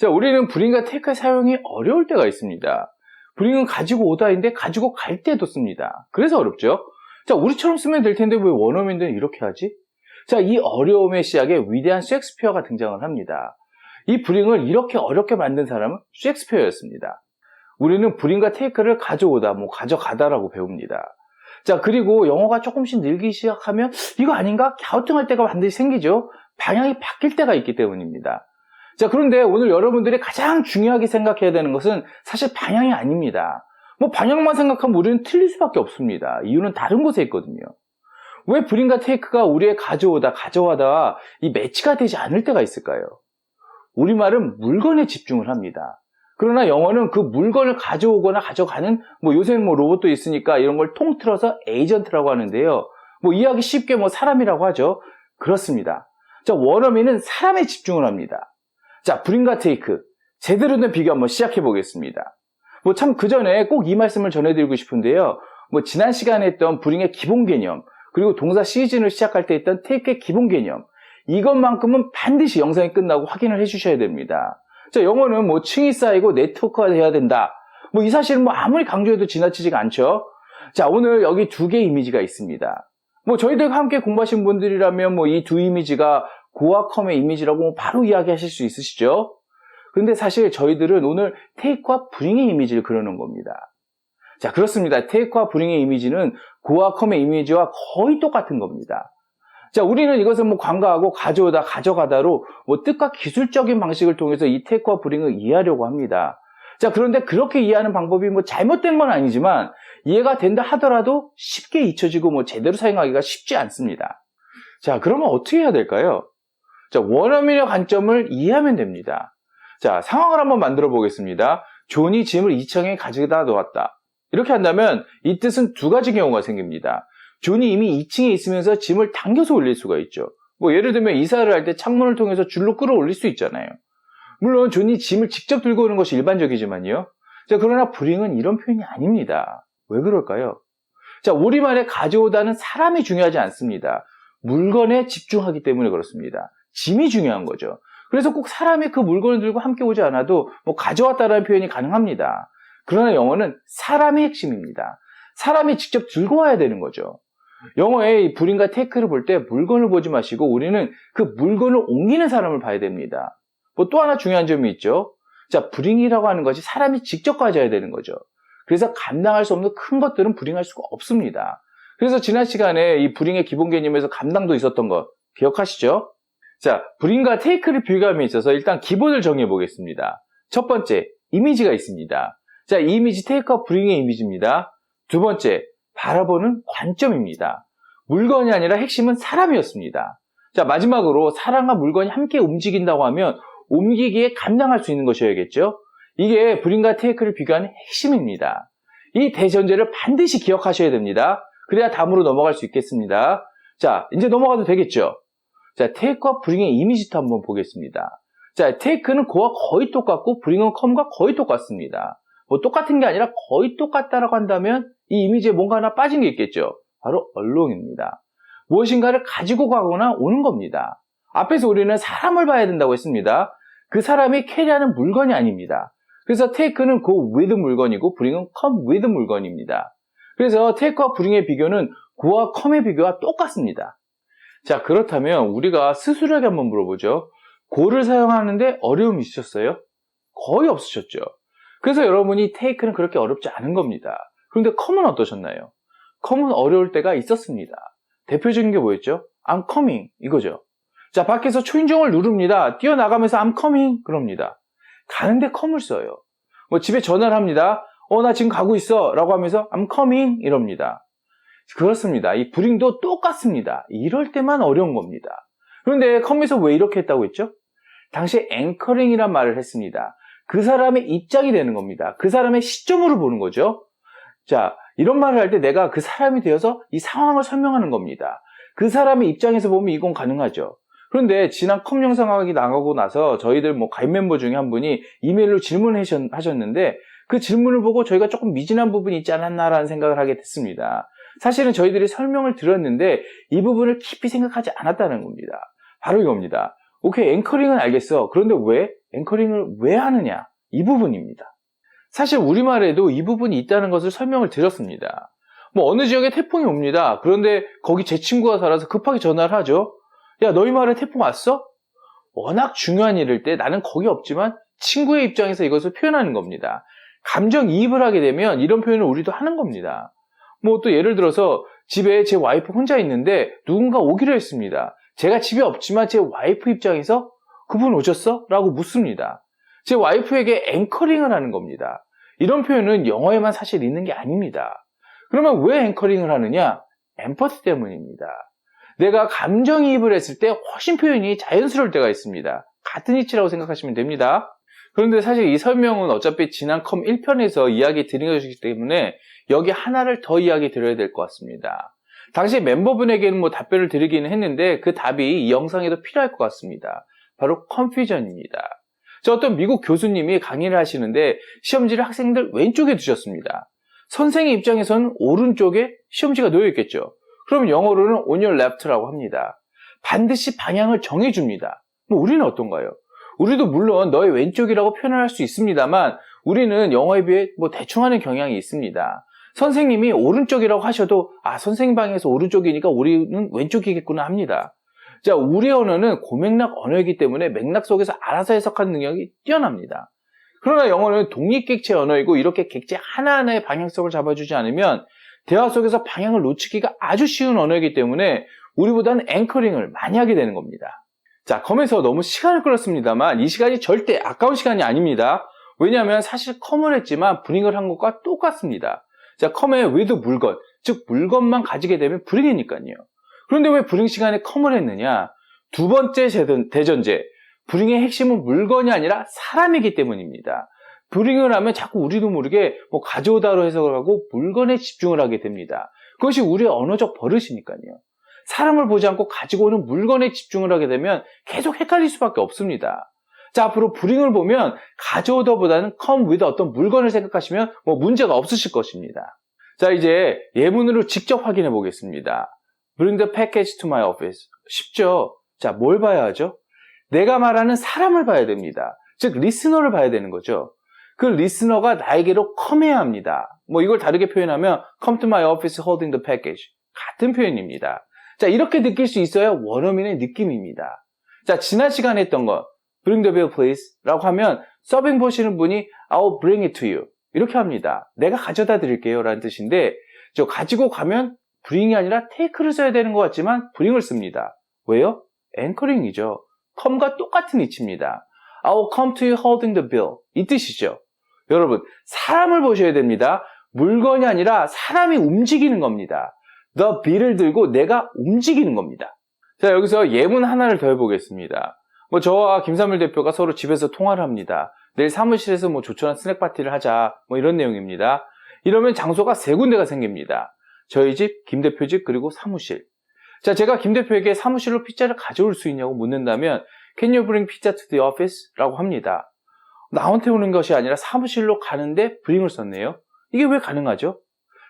자, 우리는 브링과 테이크의 사용이 어려울 때가 있습니다. 브링은 가지고 오다인데 가지고 갈 때도 씁니다. 그래서 어렵죠. 자, 우리처럼 쓰면 될 텐데 왜 원어민들은 이렇게 하지? 자, 이 어려움의 시작에 위대한 셰익스피어가 등장을 합니다. 이 브링을 이렇게 어렵게 만든 사람은 셰익스피어였습니다. 우리는 브링과 테이크를 가져오다, 가져가다라고 배웁니다. 자, 그리고 영어가 조금씩 늘기 시작하면 이거 아닌가? 갸우뚱할 때가 반드시 생기죠. 방향이 바뀔 때가 있기 때문입니다. 자, 그런데 오늘 여러분들이 가장 중요하게 생각해야 되는 것은 사실 방향이 아닙니다. 방향만 생각하면 우리는 틀릴 수밖에 없습니다. 이유는 다른 곳에 있거든요. 왜 브링과 테이크가 우리의 가져오다, 가져가다 이 매치가 되지 않을 때가 있을까요? 우리말은 물건에 집중을 합니다. 그러나 영어는 그 물건을 가져오거나 가져가는, 요새는 로봇도 있으니까 이런 걸 통틀어서 에이전트라고 하는데요. 이해하기 쉽게 사람이라고 하죠. 그렇습니다. 자, 원어민은 사람에 집중을 합니다. 자, 브링과 테이크. 제대로 된 비교 한번 시작해 보겠습니다. 참 그 전에 꼭 이 말씀을 전해드리고 싶은데요. 지난 시간에 했던 브링의 기본 개념, 그리고 동사 시즌을 시작할 때 했던 테이크의 기본 개념, 이것만큼은 반드시 영상이 끝나고 확인을 해주셔야 됩니다. 자, 영어는 층이 쌓이고 네트워크가 돼야 된다. 이 사실은 아무리 강조해도 지나치지가 않죠. 자, 오늘 여기 두 개의 이미지가 있습니다. 저희들과 함께 공부하신 분들이라면 이 두 이미지가 고와 컴의 이미지라고 바로 이야기하실 수 있으시죠? 그런데 사실 저희들은 오늘 테이크와 브링의 이미지를 그려놓은 겁니다. 자, 그렇습니다. 테이크와 브링의 이미지는 고와 컴의 이미지와 거의 똑같은 겁니다. 자, 우리는 이것을 관가하고 가져오다, 가져가다로 뜻과 기술적인 방식을 통해서 이 테이크와 브링을 이해하려고 합니다. 자, 그런데 그렇게 이해하는 방법이 잘못된 건 아니지만 이해가 된다 하더라도 쉽게 잊혀지고 제대로 사용하기가 쉽지 않습니다. 자, 그러면 어떻게 해야 될까요? 자, 원어민의 관점을 이해하면 됩니다. 자, 상황을 한번 만들어 보겠습니다. 존이 짐을 2층에 가져다 놓았다. 이렇게 한다면 이 뜻은 두 가지 경우가 생깁니다. 존이 이미 2층에 있으면서 짐을 당겨서 올릴 수가 있죠. 예를 들면 이사를 할 때 창문을 통해서 줄로 끌어올릴 수 있잖아요. 물론 존이 짐을 직접 들고 오는 것이 일반적이지만요. 자, 그러나 브링은 이런 표현이 아닙니다. 왜 그럴까요? 자, 우리말에 가져오다는 사람이 중요하지 않습니다. 물건에 집중하기 때문에 그렇습니다. 짐이 중요한 거죠. 그래서 꼭 사람이 그 물건을 들고 함께 오지 않아도 가져왔다라는 표현이 가능합니다. 그러나 영어는 사람의 핵심입니다. 사람이 직접 들고 와야 되는 거죠. 영어의 이 브링과 테이크를 볼 때 물건을 보지 마시고 우리는 그 물건을 옮기는 사람을 봐야 됩니다. 또 하나 중요한 점이 있죠. 자, 브링이라고 하는 것이 사람이 직접 가져야 되는 거죠. 그래서 감당할 수 없는 큰 것들은 브링할 수가 없습니다. 그래서 지난 시간에 이 브링의 기본 개념에서 감당도 있었던 거 기억하시죠? 자, 브링과 테이크를 비교함에 있어서 일단 기본을 정해 보겠습니다. 첫 번째, 이미지가 있습니다. 자, 이 이미지 테이크와 브링의 이미지입니다. 두 번째, 바라보는 관점입니다. 물건이 아니라 핵심은 사람이었습니다. 자, 마지막으로 사람과 물건이 함께 움직인다고 하면 옮기기에 감당할 수 있는 것이어야겠죠? 이게 브링과 테이크를 비교하는 핵심입니다. 이 대전제를 반드시 기억하셔야 됩니다. 그래야 다음으로 넘어갈 수 있겠습니다. 자, 이제 넘어가도 되겠죠? 자, 테이크와 브링의 이미지도 한번 보겠습니다. 자, 테이크는 고와 거의 똑같고 브링은 컴과 거의 똑같습니다. 똑같은 게 아니라 거의 똑같다라고 한다면 이 이미지에 뭔가 하나 빠진 게 있겠죠. 바로 along입니다. 무엇인가를 가지고 가거나 오는 겁니다. 앞에서 우리는 사람을 봐야 된다고 했습니다. 그 사람이 캐리하는 물건이 아닙니다. 그래서 take는 go with 물건이고 bring은 come with 물건입니다. 그래서 take와 bring의 비교는 go와 come의 비교와 똑같습니다. 자, 그렇다면 우리가 스스로에게 한번 물어보죠. go를 사용하는데 어려움이 있으셨어요? 거의 없으셨죠. 그래서 여러분이 take는 그렇게 어렵지 않은 겁니다. 그런데 come은 어떠셨나요? come은 어려울 때가 있었습니다. 대표적인 게 뭐였죠? I'm coming 이거죠. 자, 밖에서 초인종을 누릅니다. 뛰어나가면서 I'm coming 그럽니다. 가는데 come을 써요. 집에 전화를 합니다. 나 지금 가고 있어 라고 하면서 I'm coming 이럽니다. 그렇습니다. 이 bring도 똑같습니다. 이럴 때만 어려운 겁니다. 그런데 come에서 왜 이렇게 했다고 했죠? 당시에 anchoring이란 말을 했습니다. 그 사람의 입장이 되는 겁니다. 그 사람의 시점으로 보는 거죠. 자, 이런 말을 할 때 내가 그 사람이 되어서 이 상황을 설명하는 겁니다. 그 사람의 입장에서 보면 이건 가능하죠. 그런데 지난 컴 영상이 나가고 나서 저희들 가입 멤버 중에 한 분이 이메일로 질문을 하셨는데 그 질문을 보고 저희가 조금 미진한 부분이 있지 않았나라는 생각을 하게 됐습니다. 사실은 저희들이 설명을 들었는데 이 부분을 깊이 생각하지 않았다는 겁니다. 바로 이겁니다. 오케이, 앵커링은 알겠어. 그런데 왜? 앵커링을 왜 하느냐? 이 부분입니다. 사실 우리말에도 이 부분이 있다는 것을 설명을 드렸습니다. 어느 지역에 태풍이 옵니다. 그런데 거기 제 친구가 살아서 급하게 전화를 하죠. 야, 너희 마을에 태풍 왔어? 워낙 중요한 일일 때 나는 거기 없지만 친구의 입장에서 이것을 표현하는 겁니다. 감정이입을 하게 되면 이런 표현을 우리도 하는 겁니다. 또 예를 들어서 집에 제 와이프 혼자 있는데 누군가 오기로 했습니다. 제가 집에 없지만 제 와이프 입장에서 그분 오셨어? 라고 묻습니다. 제 와이프에게 앵커링을 하는 겁니다. 이런 표현은 영어에만 사실 있는 게 아닙니다. 그러면 왜 앵커링을 하느냐? 엠퍼시 때문입니다. 내가 감정이입을 했을 때 훨씬 표현이 자연스러울 때가 있습니다. 같은 이치라고 생각하시면 됩니다. 그런데 사실 이 설명은 어차피 지난 컴 1편에서 이야기 드린 것이기 때문에 여기 하나를 더 이야기 드려야 될 것 같습니다. 당시 멤버분에게는 답변을 드리기는 했는데 그 답이 이 영상에도 필요할 것 같습니다. 바로 컨퓨전입니다. 어떤 미국 교수님이 강의를 하시는데 시험지를 학생들 왼쪽에 두셨습니다. 선생의 입장에서는 오른쪽에 시험지가 놓여 있겠죠. 그럼 영어로는 on your left라고 합니다. 반드시 방향을 정해줍니다. 우리는 어떤가요? 우리도 물론 너의 왼쪽이라고 표현할 수 있습니다만 우리는 영어에 비해 대충 하는 경향이 있습니다. 선생님이 오른쪽이라고 하셔도 선생님 방에서 오른쪽이니까 우리는 왼쪽이겠구나 합니다. 자, 우리 언어는 고맥락 언어이기 때문에 맥락 속에서 알아서 해석하는 능력이 뛰어납니다. 그러나 영어는 독립객체 언어이고 이렇게 객체 하나하나의 방향성을 잡아주지 않으면 대화 속에서 방향을 놓치기가 아주 쉬운 언어이기 때문에 우리보다는 앵커링을 많이 하게 되는 겁니다. 자, 컴에서 너무 시간을 끌었습니다만 이 시간이 절대 아까운 시간이 아닙니다. 왜냐하면 사실 컴을 했지만 브링을 한 것과 똑같습니다. 자, 컴에 with 물건, 즉 물건만 가지게 되면 브링이니까요. 그런데 왜 브링 시간에 컴을 했느냐? 두 번째 대전제, 브링의 핵심은 물건이 아니라 사람이기 때문입니다. 브링을 하면 자꾸 우리도 모르게 가져오다로 해석을 하고 물건에 집중을 하게 됩니다. 그것이 우리의 언어적 버릇이니까요. 사람을 보지 않고 가지고 오는 물건에 집중을 하게 되면 계속 헷갈릴 수밖에 없습니다. 자, 앞으로 브링을 보면 가져오다보다는 come with 어떤 물건을 생각하시면 문제가 없으실 것입니다. 자, 이제 예문으로 직접 확인해 보겠습니다. Bring the package to my office. 쉽죠? 자, 뭘 봐야 하죠? 내가 말하는 사람을 봐야 됩니다. 즉, 리스너를 봐야 되는 거죠. 그 리스너가 나에게로 come해야 합니다. 이걸 다르게 표현하면 come to my office holding the package. 같은 표현입니다. 자, 이렇게 느낄 수 있어야 원어민의 느낌입니다. 자, 지난 시간에 했던 거 Bring the bill please 라고 하면 서빙 보시는 분이 I'll bring it to you 이렇게 합니다. 내가 가져다 드릴게요 라는 뜻인데 저 가지고 가면 bring이 아니라 take를 써야 되는 것 같지만 bring을 씁니다. 왜요? 앵커링이죠. come과 똑같은 이치입니다. I'll come to you holding the bill 이 뜻이죠. 여러분, 사람을 보셔야 됩니다. 물건이 아니라 사람이 움직이는 겁니다. The bill을 들고 내가 움직이는 겁니다. 자, 여기서 예문 하나를 더 해보겠습니다. 저와 김삼일 대표가 서로 집에서 통화를 합니다. 내일 사무실에서 조촐한 스낵 파티를 하자. 이런 내용입니다. 이러면 장소가 세 군데가 생깁니다. 저희 집, 김 대표 집, 그리고 사무실. 자, 제가 김 대표에게 사무실로 피자를 가져올 수 있냐고 묻는다면 Can you bring pizza to the office? 라고 합니다. 나한테 오는 것이 아니라 사무실로 가는데 bring을 썼네요. 이게 왜 가능하죠?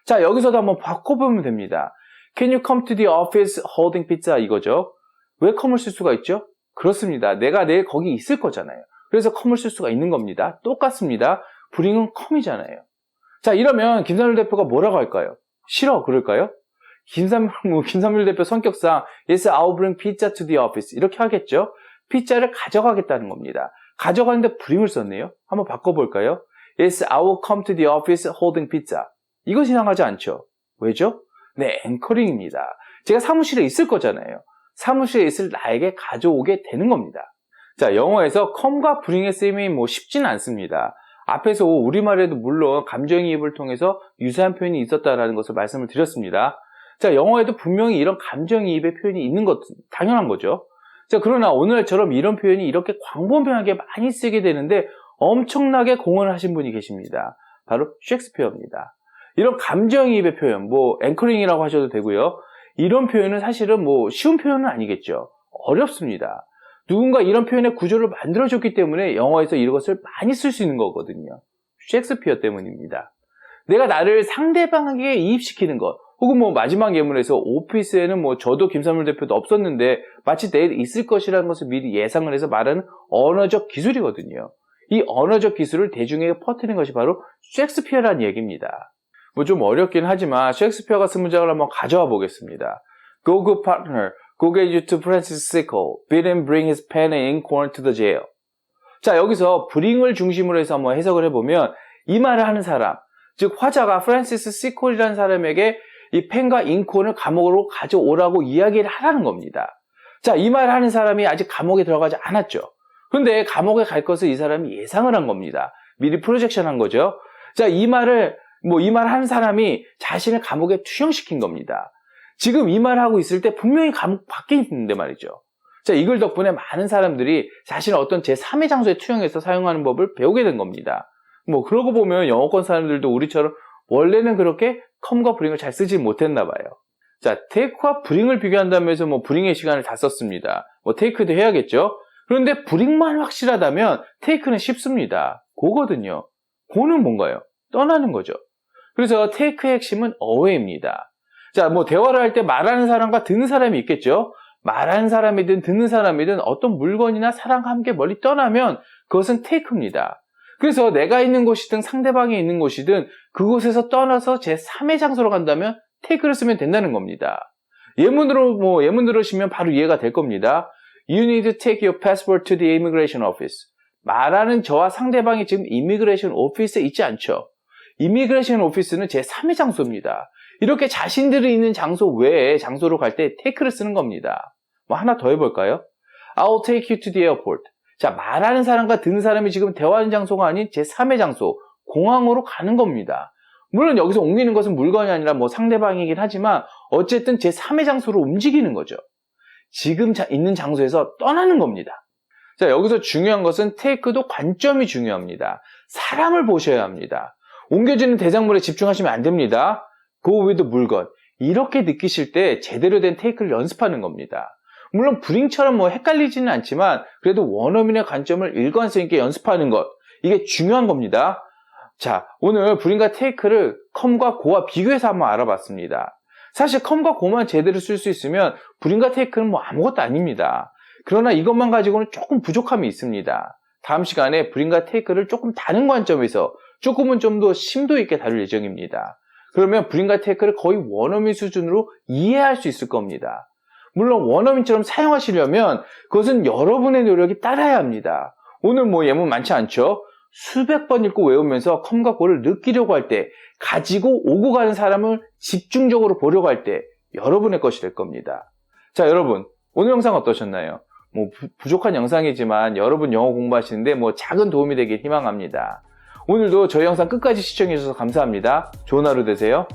자, 여기서도 한번 바꿔보면 됩니다. Can you come to the office holding pizza? 이거죠. 왜 come을 쓸 수가 있죠? 그렇습니다. 내가 내일 거기 있을 거잖아요. 그래서 come을 쓸 수가 있는 겁니다. 똑같습니다. bring은 come이잖아요. 자, 이러면 김삼일 대표가 뭐라고 할까요? 싫어, 그럴까요? 김삼일 대표 성격상 Yes, I'll bring pizza to the office 이렇게 하겠죠? 피자를 가져가겠다는 겁니다. 가져가는데 bring을 썼네요. 한번 바꿔볼까요? Yes, I will come to the office holding pizza. 이것이 이상하지 않죠? 왜죠? 네, 앵커링입니다. 제가 사무실에 있을 거잖아요. 사무실에 있을 나에게 가져오게 되는 겁니다. 자, 영어에서 come과 bring의 쓰임이 쉽지는 않습니다. 앞에서 우리말에도 물론 감정이입을 통해서 유사한 표현이 있었다는 것을 말씀을 드렸습니다. 자, 영어에도 분명히 이런 감정이입의 표현이 있는 것은 당연한 거죠. 자, 그러나 오늘처럼 이런 표현이 이렇게 광범위하게 많이 쓰게 되는데 엄청나게 공헌을 하신 분이 계십니다. 바로 셰익스피어입니다. 이런 감정이입의 표현, 앵커링이라고 하셔도 되고요. 이런 표현은 사실은 쉬운 표현은 아니겠죠. 어렵습니다. 누군가 이런 표현의 구조를 만들어줬기 때문에 영어에서 이것을 많이 쓸 수 있는 거거든요. 셰익스피어 때문입니다. 내가 나를 상대방에게 이입시키는 것, 혹은 뭐 마지막 예문에서 오피스에는 뭐 저도 김삼일 대표도 없었는데 마치 내일 있을 것이라는 것을 미리 예상을 해서 말하는 언어적 기술이거든요. 이 언어적 기술을 대중에게 퍼뜨리는 것이 바로 셰익스피어라는 얘기입니다. 뭐 좀 어렵긴 하지만 셰익스피어가 쓴 문장을 한번 가져와 보겠습니다. Go good partner, go get you to Francis Sickle, bid him bring his pen and inkhorn to the jail. 자, 여기서 bring을 중심으로 해서 한번 해석을 해보면 이 말을 하는 사람, 즉 화자가 프란시스 시콜이라는 사람에게 이 펜과 잉콘을 감옥으로 가져오라고 이야기를 하라는 겁니다. 자, 이 말을 하는 사람이 아직 감옥에 들어가지 않았죠. 근데 감옥에 갈 것을 이 사람이 예상을 한 겁니다. 미리 프로젝션 한 거죠. 자, 이 말을 하는 사람이 자신을 감옥에 투영시킨 겁니다. 지금 이 말을 하고 있을 때 분명히 감옥 밖에 있는데 말이죠. 자, 이걸 덕분에 많은 사람들이 자신을 어떤 제3의 장소에 투영해서 사용하는 법을 배우게 된 겁니다. 뭐 그러고 보면 영어권 사람들도 우리처럼 원래는 그렇게 컴과 브링을 잘 쓰지 못했나 봐요. 자, 테이크와 브링을 비교한다면 해서 뭐 브링의 시간을 다 썼습니다. 뭐 테이크도 해야겠죠. 그런데 브링만 확실하다면 테이크는 쉽습니다. 고거든요. 고는 뭔가요? 떠나는 거죠. 그래서 테이크의 핵심은 어웨이입니다. 자, 뭐 대화를 할 때 말하는 사람과 듣는 사람이 있겠죠. 말하는 사람이든 듣는 사람이든 어떤 물건이나 사람과 함께 멀리 떠나면 그것은 테이크입니다. 그래서 내가 있는 곳이든 상대방이 있는 곳이든 그곳에서 떠나서 제3의 장소로 간다면 테이크를 쓰면 된다는 겁니다. 예문 들으시면 바로 이해가 될 겁니다. You need to take your passport to the immigration office. 말하는 저와 상대방이 지금 이미그레이션 오피스에 있지 않죠. 이미그레이션 오피스는 제3의 장소입니다. 이렇게 자신들이 있는 장소 외에 장소로 갈 때 take를 쓰는 겁니다. 뭐 하나 더 해볼까요? I'll take you to the airport. 자, 말하는 사람과 듣는 사람이 지금 대화하는 장소가 아닌 제3의 장소, 공항으로 가는 겁니다. 물론 여기서 옮기는 것은 물건이 아니라 뭐 상대방이긴 하지만 어쨌든 제3의 장소로 움직이는 거죠. 지금 있는 장소에서 떠나는 겁니다. 자, 여기서 중요한 것은 take도 관점이 중요합니다. 사람을 보셔야 합니다. 옮겨지는 대장물에 집중하시면 안 됩니다. go with 물건. 이렇게 느끼실 때 제대로 된 take를 연습하는 겁니다. 물론 브링처럼 뭐 헷갈리지는 않지만 그래도 원어민의 관점을 일관성 있게 연습하는 것, 이게 중요한 겁니다. 자, 오늘 브링과 take를 come과 go와 비교해서 한번 알아봤습니다. 사실 come과 go만 제대로 쓸 수 있으면 브링과 take는 뭐 아무것도 아닙니다. 그러나 이것만 가지고는 조금 부족함이 있습니다. 다음 시간에 브링과 take를 조금 다른 관점에서 조금은 좀 더 심도 있게 다룰 예정입니다. 그러면 브링과 take를 거의 원어민 수준으로 이해할 수 있을 겁니다. 물론 원어민처럼 사용하시려면 그것은 여러분의 노력이 따라야 합니다. 오늘 뭐 예문 많지 않죠? 수백 번 읽고 외우면서 come과 go를 느끼려고 할 때, 가지고 오고 가는 사람을 집중적으로 보려고 할 때 여러분의 것이 될 겁니다. 자, 여러분 오늘 영상 어떠셨나요? 뭐 부족한 영상이지만 여러분 영어 공부하시는데 뭐 작은 도움이 되길 희망합니다. 오늘도 저희 영상 끝까지 시청해 주셔서 감사합니다. 좋은 하루 되세요.